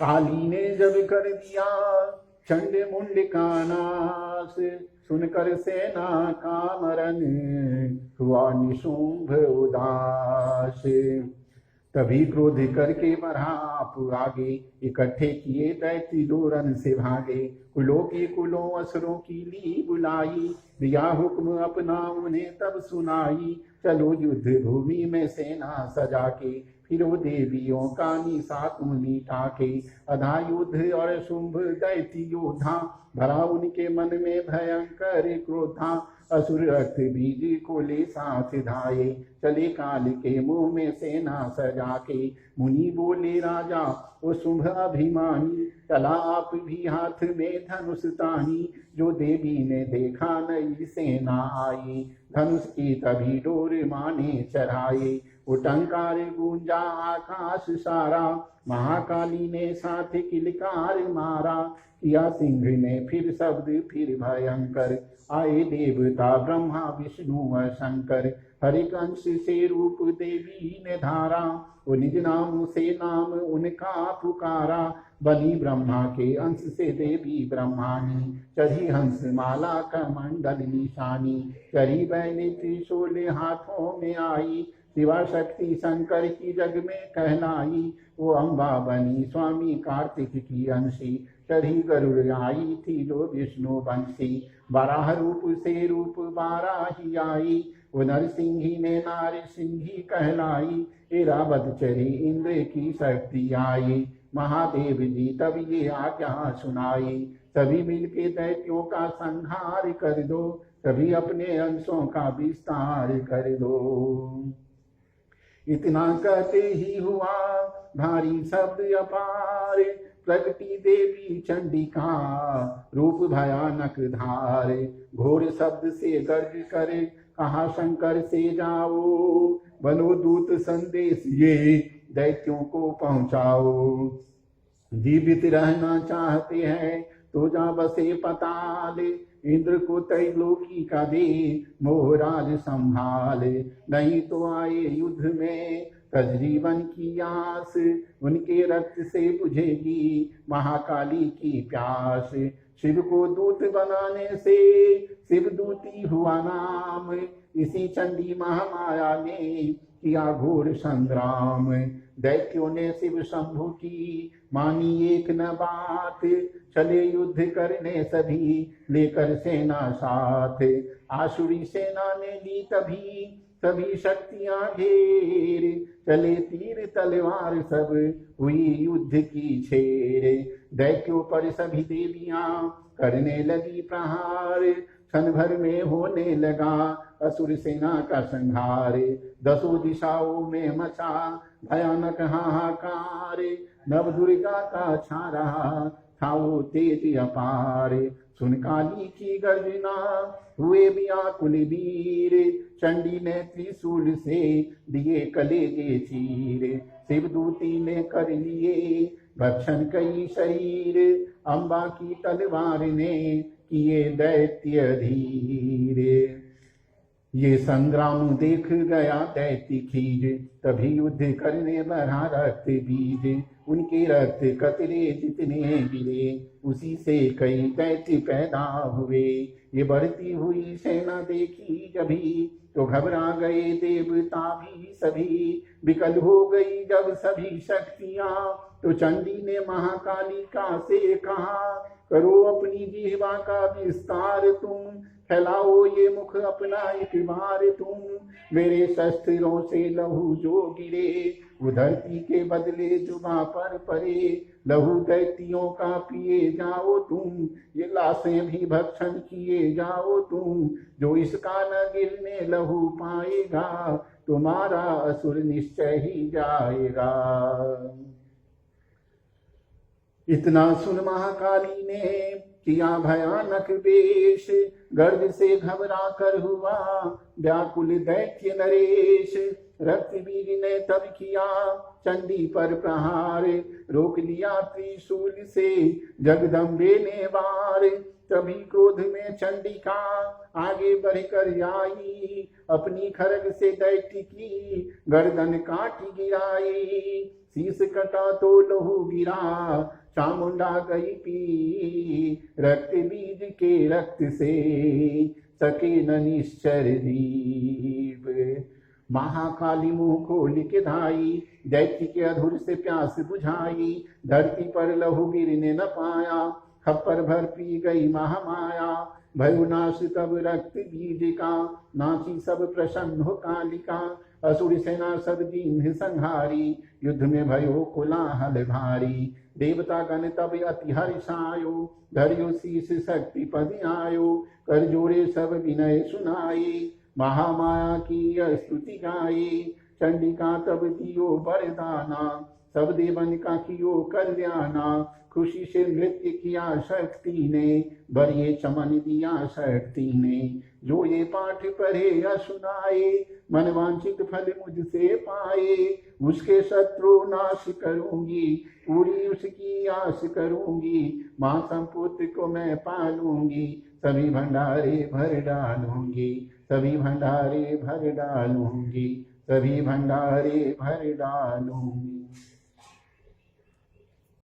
काली ने जब कर दिया चंड मुंड का नाश, सुनकर सेना का मरण हुआ निशुंभ उदास। तभी क्रोध करके बढ़ा आप आगे, इकट्ठे किए दैत्य दो रन से भागे। कुलों की कुलों असुरों की ली बुलाई, दिया हुक्म अपना उन्हें तब सुनाई। चलो युद्ध भूमि में सेना सजा के, फिरो देवियों का निशा तुम मिटा के। अधा युद्ध और शुंभ दैत्य योद्धा, भरा उनके मन में भयंकर क्रोधा। असुर रक्त बीज को ले साथ धाये, चले काल के मुंह में सेना सजा के। मुनि बोले राजा वो शुंभ अभिमानी, चला आप भी हाथ में धनुष तानी। जो देवी ने देखा नई सेना आई, धनुष की तभी डोर माने चढ़ाए। वो टंकार गूंजा आकाश सारा, महाकाली ने साथ किलकार मारा। किया सिंह ने फिर शब्द फिर भयंकर, आए देवता ब्रह्मा विष्णु व शंकर। हरिकंश से रूप देवी ने धारा, वो निज नाम से नाम उनका पुकारा। बलि ब्रह्मा के अंश से देवी ब्रह्मानी, चढ़ी हंस माला का मंडल निशानी। चढ़ी बैली त्रिशूल हाथों में आई, शिवा शक्ति शंकर की जग में कहलाई। वो अम्बा बनी स्वामी कार्तिक की अंशी, चढ़ी गरुड़ आई थी लो विष्णु बंशी। बारह रूप से रूप बाराही आई, वो नरसिंही ने नार सिंही कहलाई। एरावत चढ़ी इंद्र की शक्ति आई, महादेव जी तब ये आज्ञा सुनाई। सभी मिलके दैत्यों का संहार कर दो, सभी अपने अंशों का विस्तार कर दो। इतना कहते ही हुआ भारी शब्द अपार, प्रगति देवी चंडिका रूप भयानक धार। घोर शब्द से गर्ज करे कहा शंकर से जाओ, बनो दूत संदेश ये दैत्यों को पहुंचाओ। जीवित रहना चाहते हैं तो जा बसे पताल, इंद्र को त्रैलोकी का दे मोहराज संभाले। नहीं तो आए युद्ध में तजरीबन की आस, उनके रक्त से बुझेगी महाकाली की प्यास। शिव को दूत बनाने से शिवदूती हुआ नाम, इसी चंडी महामाया ने किया घोर संग्राम। दैत्यों ने शिव शंभु की मानी एक न बात, चले युद्ध करने सभी लेकर सेना साथ। आसुरी सेना ने ली तभी सभी शक्तियां घेर, चले तीर तलवार सब हुई युद्ध की छेड़। दैत्यों पर सभी देवियां करने लगी प्रहार, क्षण भर में होने लगा असुर सेना का संहार। दसों दिशाओं में मचा भयानक हाहाकार, नव दुर्गा का छा रहा था वो तेज अपार। सुन काली की गर्जना हुए व्याकुल वीर, चंडी ने त्रिशूल से दिए कलेजे चीर। शिवदूती ने कर लिए भक्षण कई शरीर, अम्बा की तलवार ने किए दैत्य धीरे। ये संग्राम देख गया दैत्य खीज, तभी युद्ध करने बढ़ा रक्त बीज। उनके रक्त कतरे जितने गिरे, उसी से कई दैत्य पैदा हुए। ये बढ़ती हुई सेना देखी जभी, तो घबरा गए देवता भी सभी। विकल हो गई जब सभी शक्तियां, तो चंडी ने महाकालिका से कहा, करो अपनी जिह्वा का विस्तार तुम, फैलाओ ये मुख अपना एक बार तुम। मेरे शस्त्रों से लहू जो गिरे, वो धरती के बदले जुबा पर पड़े। लहू दैत्यों का पिए जाओ तुम, ये लाशें भी भक्षण किए जाओ तुम। जो इसका न गिरने लहू पाएगा, तुम्हारा असुर निश्चय ही जाएगा। इतना सुन महाकाली ने किया भयानक वेश, गर्ज से घबरा कर हुआ व्याकुल दैत्य नरेश। रक्त बीज ने तब किया चंडी पर प्रहार, रोक लिया त्रिशूल से जगदम्बे ने वार। तभी क्रोध में चंडिका आगे बढ़कर आई, अपनी खरग से दैत्य की गर्दन काटी गिराई। शीश कटा तो लहू गिरा, चामुंडा गई पी, रक्त बीज के रक्त से सके न निश्चर दीप। महाकाली मुंह खोल के धाई, दैत्य के अधूर से प्यास बुझाई। धरती पर लहू गिरने न पाया, खप्पर भर पी गई महामाया। भयो नाश तब रक्त बीज का, नाची सब प्रसन्न हो कालिका। असुर सेना सब दीन संहारी, युद्ध में भयो कोलाहल भारी। देवता गण तब अति हर्षायो, धर्यो शीस शक्ति पद आयो। कर जोरे सब विनय सुनाई, महामाया की स्तुति गाई। चंडिका तब दियो वरदाना, सब देवन का कियो कल्याणा। खुशी से नृत्य किया शक्ति ने, बड़े चमन दिया शक्ति ने। जो ये पाठ पढ़े या सुनाए, मनवांछित फल मुझसे पाए। उसके शत्रु नाश करूंगी, पूरी उसकी आस करूंगी। माँ संपुत्र को मैं पालूंगी, सभी भंडारे भर डालूंगी। सभी भंडारे भर डालूंगी, सभी भंडारे भर डालूंगी।